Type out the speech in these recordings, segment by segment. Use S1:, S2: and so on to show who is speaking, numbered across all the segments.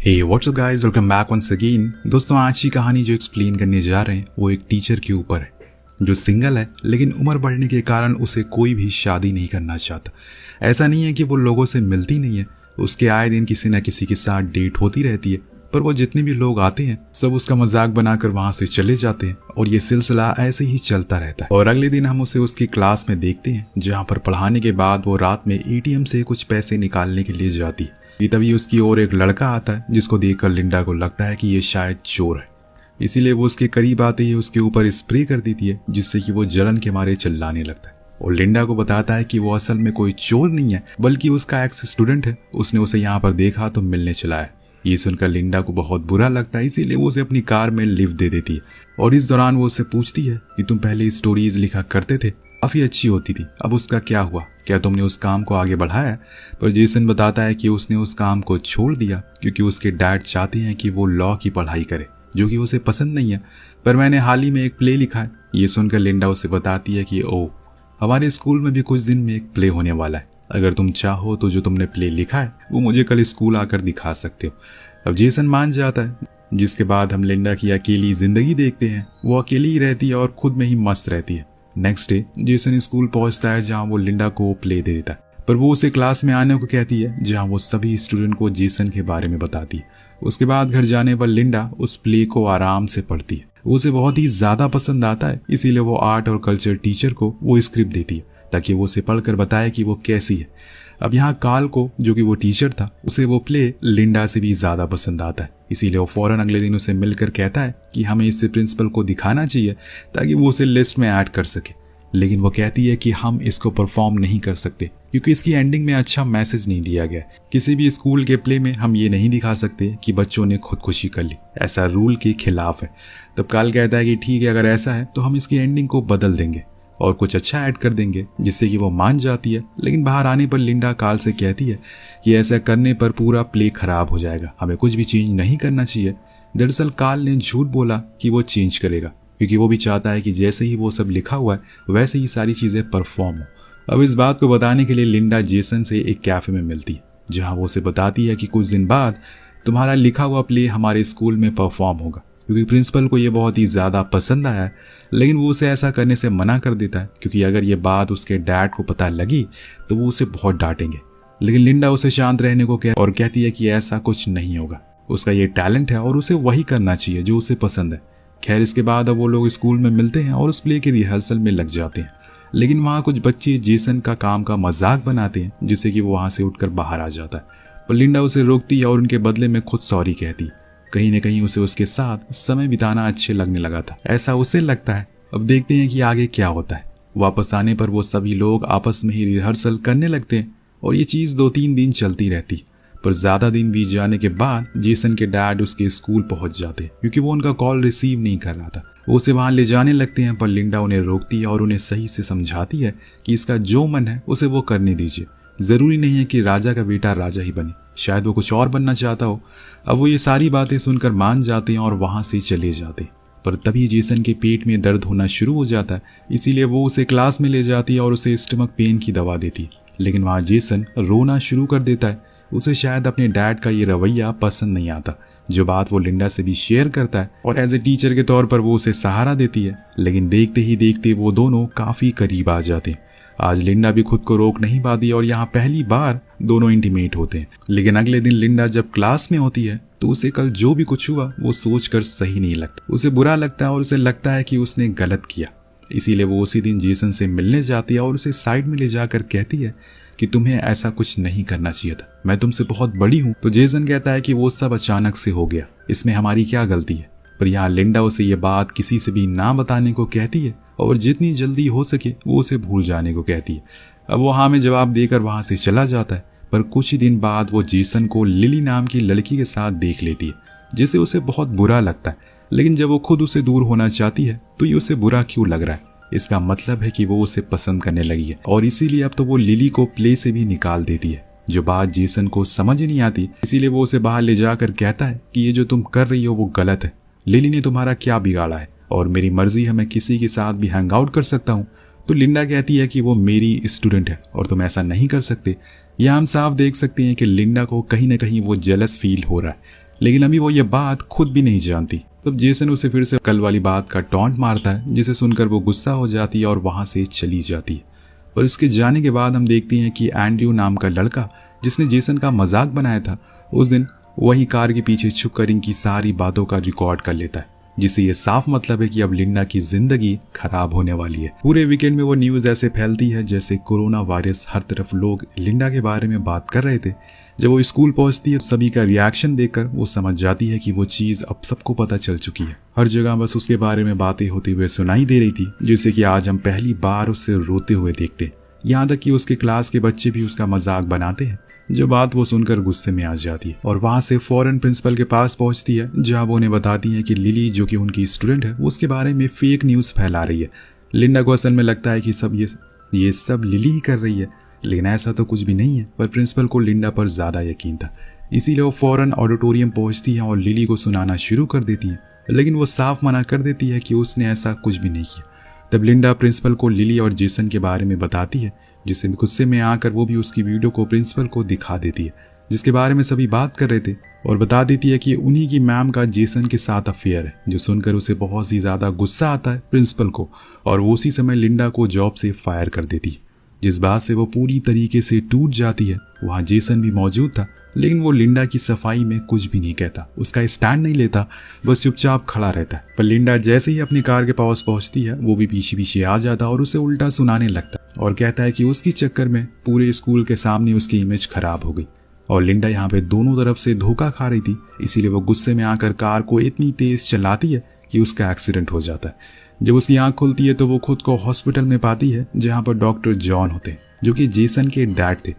S1: हे what's up guys, welcome back once again. दोस्तों, आज की कहानी जो एक्सप्लेन करने जा रहे हैं वो एक टीचर के ऊपर है जो सिंगल है, लेकिन उम्र बढ़ने के कारण उसे कोई भी शादी नहीं करना चाहता। ऐसा नहीं है कि वो लोगों से मिलती नहीं है, उसके आए दिन किसी न किसी के साथ डेट होती रहती है, पर वो जितने भी लोग आते हैं सब उसका मजाक बनाकर वहां से चले जाते हैं और ये सिलसिला ऐसे ही चलता रहता है। और अगले दिन हम उसे उसकी क्लास में देखते हैं जहाँ पर पढ़ाने के बाद वो रात में एटीएम से कुछ पैसे निकालने के लिए जाती है। ये तभी उसकी ओर एक लड़का आता है जिसको देखकर लिंडा को लगता है कि ये शायद चोर है, इसीलिए वो उसके करीब आते ही उसके ऊपर स्प्रे कर देती है, जिससे कि वो जलन के मारे चिल्लाने लगता है और लिंडा को बताता है कि वो असल में कोई चोर नहीं है बल्कि उसका एक्स स्टूडेंट है, उसने उसे यहाँ पर देखा तो मिलने चला है। ये सुनकर लिंडा को बहुत बुरा लगता है, इसीलिए वो उसे अपनी कार में लिफ्ट दे देती है और इस दौरान वो उससे पूछती है कि तुम पहले स्टोरीज लिखा करते थे, काफी अच्छी होती थी, अब उसका क्या हुआ, क्या तुमने उस काम को आगे बढ़ाया? पर जेसन बताता है कि उसने उस काम को छोड़ दिया क्योंकि उसके डैड चाहते हैं कि वो लॉ की पढ़ाई करे, जो कि उसे पसंद नहीं है। पर मैंने हाल ही में एक प्ले लिखा है। ये सुनकर लिंडा उसे बताती है कि ओह, हमारे स्कूल में भी कुछ दिन में एक प्ले होने वाला है, अगर तुम चाहो तो जो तुमने प्ले लिखा है वो मुझे कल स्कूल आकर दिखा सकते हो। अब जेसन मान जाता है, जिसके बाद हम लिंडा की अकेली जिंदगी देखते हैं। वो अकेली ही रहती है और खुद में ही मस्त रहती है। नेक्स्ट डे जेसन स्कूल पहुंचता है जहां वो लिंडा को प्ले दे देता है, पर वो उसे क्लास में आने को कहती है जहां वो सभी स्टूडेंट को जेसन के बारे में बताती है। उसके बाद घर जाने पर लिंडा उस प्ले को आराम से पढ़ती है। उसे बहुत ही ज्यादा पसंद आता है, इसीलिए वो आर्ट और कल्चर टीचर को वो स्क्रिप्ट देती है ताकि वो उसे पढ़कर बताए कि वो कैसी है। अब यहाँ काल को, जो कि वो टीचर था, उसे वो प्ले लिंडा से भी ज्यादा पसंद आता है, इसीलिए वो फौरन अगले दिन उसे मिलकर कहता है कि हमें इसे प्रिंसिपल को दिखाना चाहिए ताकि वो उसे लिस्ट में ऐड कर सके। लेकिन वो कहती है कि हम इसको परफॉर्म नहीं कर सकते क्योंकि इसकी एंडिंग में अच्छा मैसेज नहीं दिया गया। किसी भी स्कूल के प्ले में हम ये नहीं दिखा सकते कि बच्चों ने खुदकुशी कर ली, ऐसा रूल के खिलाफ है। तब काल कहता है कि ठीक है, अगर ऐसा है तो हम इसकी एंडिंग को बदल देंगे और कुछ अच्छा ऐड कर देंगे, जिससे कि वो मान जाती है। लेकिन बाहर आने पर लिंडा काल से कहती है कि ऐसा करने पर पूरा प्ले खराब हो जाएगा, हमें कुछ भी चेंज नहीं करना चाहिए। दरअसल काल ने झूठ बोला कि वो चेंज करेगा क्योंकि वो भी चाहता है कि जैसे ही वो सब लिखा हुआ है वैसे ही सारी चीजें परफॉर्म हो। अब इस बात को बताने के लिए लिंडा जेसन से एक कैफे में मिलती है जहां वो उसे बताती है कि कुछ दिन बाद तुम्हारा लिखा हुआ प्ले हमारे स्कूल में परफॉर्म होगा, क्योंकि प्रिंसिपल को ये बहुत ही ज्यादा पसंद आया है। लेकिन वो उसे ऐसा करने से मना कर देता है क्योंकि अगर ये बात उसके डैड को पता लगी तो वो उसे बहुत डांटेंगे। लेकिन लिंडा उसे शांत रहने को कहती है कि ऐसा कुछ नहीं होगा, उसका ये टैलेंट है और उसे वही करना चाहिए जो उसे पसंद है। खैर, इसके बाद अब वो लोग स्कूल में मिलते हैं और उस प्ले के रिहर्सल में लग जाते हैं। लेकिन वहाँ कुछ बच्चे जेसन का काम का मजाक बनाते हैं, जिससे कि वो वहाँ से उठकर बाहर आ जाता है। पर लिंडा उसे रोकती है और उनके बदले में खुद सॉरी कहती। कहीं न कहीं उसे उसके साथ समय बिताना अच्छे लगने लगा था, ऐसा उसे लगता है। अब देखते हैं कि आगे क्या होता है। वापस आने पर वो सभी लोग आपस में ही रिहर्सल करने लगते हैं और ये चीज़ 2-3 दिन चलती रहती। पर ज्यादा दिन बीत जाने के बाद जेसन के डैड उसके स्कूल पहुंच जाते क्योंकि वो उनका कॉल रिसीव नहीं कर रहा था। वो उसे वहां ले जाने लगते हैं, पर लिंडा उन्हें रोकती है और उन्हें सही से समझाती है कि इसका जो मन है उसे वो करने दीजिए, जरूरी नहीं है कि राजा का बेटा राजा ही बने, शायद वो कुछ और बनना चाहता हो। अब वो ये सारी बातें सुनकर मान जाते हैं और वहां से चले जाते। पर तभी जेसन के पेट में दर्द होना शुरू हो जाता है, इसीलिए वो उसे क्लास में ले जाती है और उसे स्टमक पेन की दवा देती। लेकिन वहां जेसन रोना शुरू कर देता है। उसे शायद अपने डैड का ये रवैया पसंद नहीं आता, जो बात वो लिंडा से भी शेयर करता है और एज ए टीचर के तौर पर वो उसे सहारा देती है। लेकिन देखते ही देखते वो दोनों काफी करीब आ जाते हैं। आज लिंडा भी खुद को रोक नहीं पाती और यहाँ पहली बार दोनों इंटीमेट होते हैं। लेकिन अगले दिन लिंडा जब क्लास में होती है तो उसे कल जो भी कुछ हुआ वो सोचकर सही नहीं लगता, उसे बुरा लगता है और उसे लगता है कि उसने गलत किया। इसीलिए वो उसी दिन जेसन से मिलने जाती है और उसे साइड में ले जाकर कहती है कि तुम्हें ऐसा कुछ नहीं करना चाहिए था, मैं तुमसे बहुत बड़ी हूँ। तो जेसन कहता है कि वो सब अचानक से हो गया, इसमें हमारी क्या गलती है। पर यहाँ लिंडा उसे ये बात किसी से भी ना बताने को कहती है और जितनी जल्दी हो सके वो उसे भूल जाने को कहती है। अब वो हाँ में जवाब देकर वहां से चला जाता है। पर कुछ ही दिन बाद वो जेसन को लिली नाम की लड़की के साथ देख लेती है, जिसे उसे बहुत बुरा लगता है। लेकिन जब वो खुद उसे दूर होना चाहती है तो ये उसे बुरा क्यों लग रहा है? इसका मतलब है कि वो उसे पसंद करने लगी है और इसीलिए अब तो वो लिली को प्ले से भी निकाल देती है, जो बात जेसन को समझ नहीं आती। इसीलिए वो उसे बाहर ले जाकर कहता है कि ये जो तुम कर रही हो वो गलत है, लिली ने तुम्हारा क्या बिगाड़ा है और मेरी मर्जी है मैं किसी के साथ भी हैंग आउट कर सकता हूँ। तो लिंडा कहती है कि वो मेरी स्टूडेंट है और तुम ऐसा नहीं कर सकते। यह हम साफ देख सकते हैं कि लिंडा को कहीं ना कहीं वो जेलस फील हो रहा है। लेकिन अभी वो ये बात खुद भी नहीं जानती। तब जेसन उसे फिर से कल वाली बात का टॉन्ट मारता है, जिसे सुनकर वो गुस्सा हो जाती है और वहां से चली जाती है। और उसके जाने के बाद हम देखते हैं कि एंड्रयू नाम का लड़का जिसने जेसन का मजाक बनाया था, उस दिन वही कार के पीछे छुपकर इनकी सारी बातों का रिकॉर्ड कर लेता है, जिससे ये साफ मतलब है कि अब लिंडा की जिंदगी खराब होने वाली है। पूरे वीकेंड में वो न्यूज ऐसे फैलती है जैसे कोरोना वायरस। हर तरफ लोग लिंडा के बारे में बात कर रहे थे। जब वो स्कूल पहुंचती है, सभी का रिएक्शन देखकर वो समझ जाती है कि वो चीज अब सबको पता चल चुकी है। हर जगह बस उसके बारे में बातें होते हुए सुनाई दे रही थी, जिससे कि आज हम पहली बार उससे रोते हुए देखते। यहाँ तक कि उसके क्लास के बच्चे भी उसका मजाक बनाते हैं। जो बात वो सुनकर गुस्से में आ जाती है और वहां से फौरन प्रिंसिपल के पास पहुंचती है, जहां वो उन्हें बताती है कि लिली जो कि उनकी स्टूडेंट है, वो उसके बारे में फेक न्यूज फैला रही है। लिंडा को असल में लगता है कि ये सब लिली ही कर रही है, लेकिन ऐसा तो कुछ भी नहीं है। पर प्रिंसिपल को लिंडा पर ज्यादा यकीन था, इसीलिए वो फौरन ऑडिटोरियम पहुंचती है और लिली को सुनाना शुरू कर देती है, लेकिन वो साफ मना कर देती है कि उसने ऐसा कुछ भी नहीं किया। तब लिंडा प्रिंसिपल को लिली और जेसन के बारे में बताती है, जिससे गुस्से में आकर वो भी उसकी वीडियो को प्रिंसिपल को दिखा देती है, जिसके बारे में सभी बात कर रहे थे, और बता देती है कि उन्हीं की मैम का जेसन के साथ अफेयर है। जो सुनकर उसे बहुत ही ज्यादा गुस्सा आता है प्रिंसिपल को, और वो उसी समय लिंडा को जॉब से फायर कर देती है, जिस बात से वो पूरी तरीके से टूट जाती है। वहाँ जेसन भी मौजूद था, लेकिन वो लिंडा की सफाई में कुछ भी नहीं कहता, उसका स्टैंड नहीं लेता, बस चुपचाप खड़ा रहता है। पर लिंडा जैसे ही अपनी कार के पास पहुंचती है, वो भी पीछे पीछे आ जाता और उसे उल्टा सुनाने लगता और कहता है कि उसकी चक्कर में पूरे स्कूल के सामने उसकी इमेज खराब हो गई। और लिंडा यहाँ पे दोनों तरफ से धोखा खा रही थी, इसीलिए वो गुस्से में आकर कार को इतनी तेज चलाती है कि उसका एक्सीडेंट हो जाता है। जब उसकी आंख खुलती है तो वो खुद को हॉस्पिटल में पाती है, जहाँ पर डॉक्टर जॉन होते हैं, जो कि जेसन के डैड थे,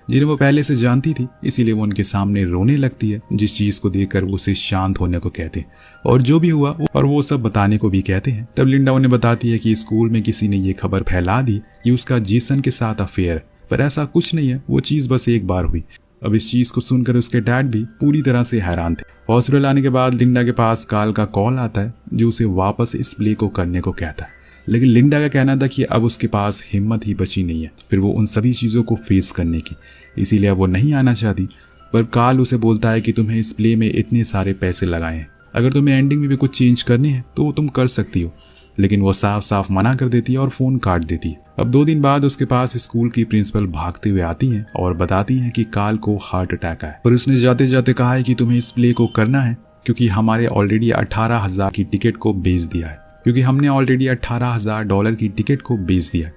S1: जिन्हें वो पहले से जानती थी। इसीलिए वो उनके सामने रोने लगती है, जिस चीज को देखकर वो उसे शांत होने को कहते हैं और जो भी हुआ और वो सब बताने को भी कहते हैं। तब लिंडा उन्हें बताती है कि स्कूल में किसी ने ये खबर फैला दी कि उसका जेसन के साथ अफेयर है, पर ऐसा कुछ नहीं है, वो चीज बस एक बार हुई। अब इस चीज को सुनकर उसके डैड भी पूरी तरह से हैरान थे। हॉस्पिटल आने के बाद लिंडा के पास काल का कॉल आता है, जो उसे वापस इस प्ले को करने को कहता है, लेकिन लिंडा का कहना था कि अब उसके पास हिम्मत ही बची नहीं है फिर वो उन सभी चीज़ों को फेस करने की, इसीलिए अब वो नहीं आना चाहती। पर काल उसे बोलता है कि तुम्हें इस प्ले में इतने सारे पैसे लगाए हैं, अगर तुम्हें एंडिंग में भी कुछ चेंज करनी है तो वो तुम कर सकती हो, लेकिन वो साफ साफ मना कर देती है और फ़ोन काट देती है। अब 2 दिन बाद उसके पास स्कूल की प्रिंसिपल भागते हुए आती हैं और बताती हैं कि काल को हार्ट अटैक आया, पर उसने जाते जाते कहा है कि तुम्हें इस प्ले को करना है क्योंकि हमारे ऑलरेडी 18,000 की टिकट को बेच दिया है, क्योंकि हमने ऑलरेडी $18,000 की टिकट को बेच दिया है।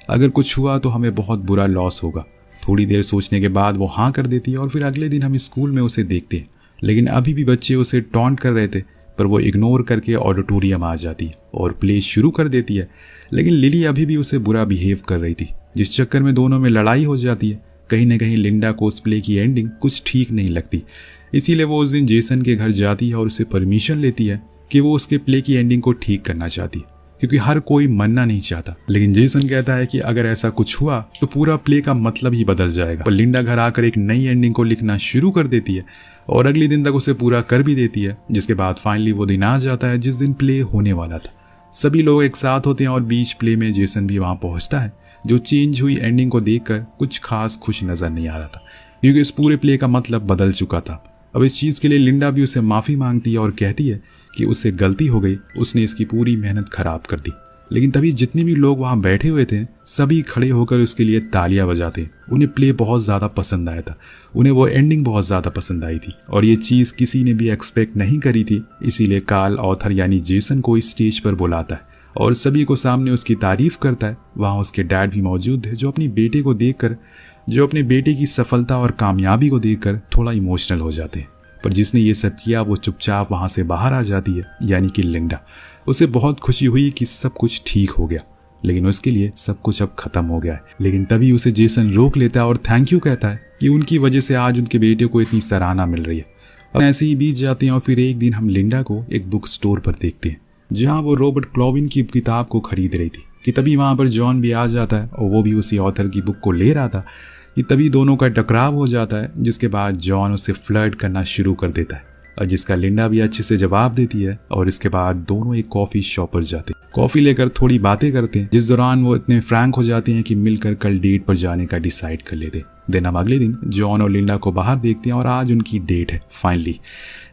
S1: अगर कुछ हुआ तो हमें बहुत बुरा लॉस होगा। थोड़ी देर सोचने के बाद वो हाँ कर देती है और फिर अगले दिन हम स्कूल में उसे देखते हैं, लेकिन अभी भी बच्चे उसे टॉन्ट कर रहे थे, पर वो इग्नोर करके ऑडिटोरियम आ जाती है और प्ले शुरू कर देती है। लेकिन लिली अभी भी उसे बुरा बिहेव कर रही थी, जिस चक्कर में दोनों में लड़ाई हो जाती है। कहीं ना कहीं लिंडा को उस प्ले की एंडिंग कुछ ठीक नहीं लगती, इसीलिए वो उस दिन जेसन के घर जाती है और उससे परमिशन लेती है कि वो उसके प्ले की एंडिंग को ठीक करना चाहती है, क्योंकि हर कोई मरना नहीं चाहता। लेकिन जेसन कहता है कि अगर ऐसा कुछ हुआ तो पूरा प्ले का मतलब ही बदल जाएगा। पर लिंडा घर आकर एक नई एंडिंग को लिखना शुरू कर देती है और अगले दिन तक उसे पूरा कर भी देती है, जिसके बाद फाइनली वो दिन आ जाता है जिस दिन प्ले होने वाला था। सभी लोग एक साथ होते हैं और बीच प्ले में जेसन भी वहां पहुंचता है, जो चेंज हुई एंडिंग को देखकर कुछ खास खुश नजर नहीं आ रहा था, क्योंकि इस पूरे प्ले का मतलब बदल चुका था। अब इस चीज के लिए लिंडा भी उसे माफी मांगती है और कहती है कि उससे गलती हो गई, उसने इसकी पूरी मेहनत खराब कर दी। लेकिन तभी जितने भी लोग वहां बैठे हुए थे सभी खड़े होकर उसके लिए तालियां बजाते। उन्हें प्ले बहुत ज्यादा पसंद आया था, उन्हें वो एंडिंग बहुत ज्यादा पसंद आई थी और ये चीज किसी ने भी एक्सपेक्ट नहीं करी थी। इसीलिए काल ऑथर यानी जेसन को इस स्टेज पर बुलाता है और सभी को सामने उसकी तारीफ करता है। वहां उसके डैड भी मौजूद है, जो अपनी बेटे की सफलता और कामयाबी को देखकर थोड़ा इमोशनल हो जाते हैं। पर जिसने ये सब किया वो चुपचाप वहां से बाहर आ जाती है, यानी कि लिंडा। उसे बहुत खुशी हुई कि सब कुछ ठीक हो गया, लेकिन उसके लिए सब कुछ अब खत्म हो गया है। लेकिन तभी उसे जेसन रोक लेता है और थैंक यू कहता है कि उनकी वजह से आज उनके बेटे को इतनी सराहना मिल रही है। अब ऐसे ही बीत जाते हैं और फिर एक दिन हम लिंडा को एक बुक स्टोर पर देखते हैं, जहाँ वो रॉबर्ट क्लोविन की किताब को खरीद रही थी कि तभी वहां पर जॉन भी आ जाता है और वो भी उसी ऑथर की बुक को ले रहा था कि तभी दोनों का टकराव हो जाता है, जिसके बाद जॉन उसे फ्लर्ट करना शुरू कर देता है और जिसका लिंडा भी अच्छे से जवाब देती है। और इसके बाद दोनों एक कॉफी शॉप पर जाते हैं, कॉफी लेकर थोड़ी बातें करते हैं, जिस दौरान वो इतने फ्रैंक हो जाते हैं कि मिलकर कल डेट पर जाने का डिसाइड कर लेते हैं। दिन हम अगले दिन जॉन और लिंडा को बाहर देखते हैं और आज उनकी डेट है फाइनली।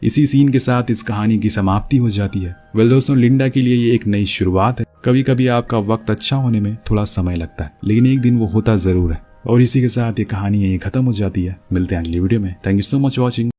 S1: इसी सीन के साथ इस कहानी की समाप्ति हो जाती है। वेल दोस्तों, लिंडा के लिए ये एक नई शुरुआत है। कभी कभी आपका वक्त अच्छा होने में थोड़ा समय लगता है, लेकिन एक दिन वो होता ज़रूर है। और इसी के साथ ये कहानी यहीं ख़त्म हो जाती है। मिलते हैं अगली वीडियो में। Thank you so much watching.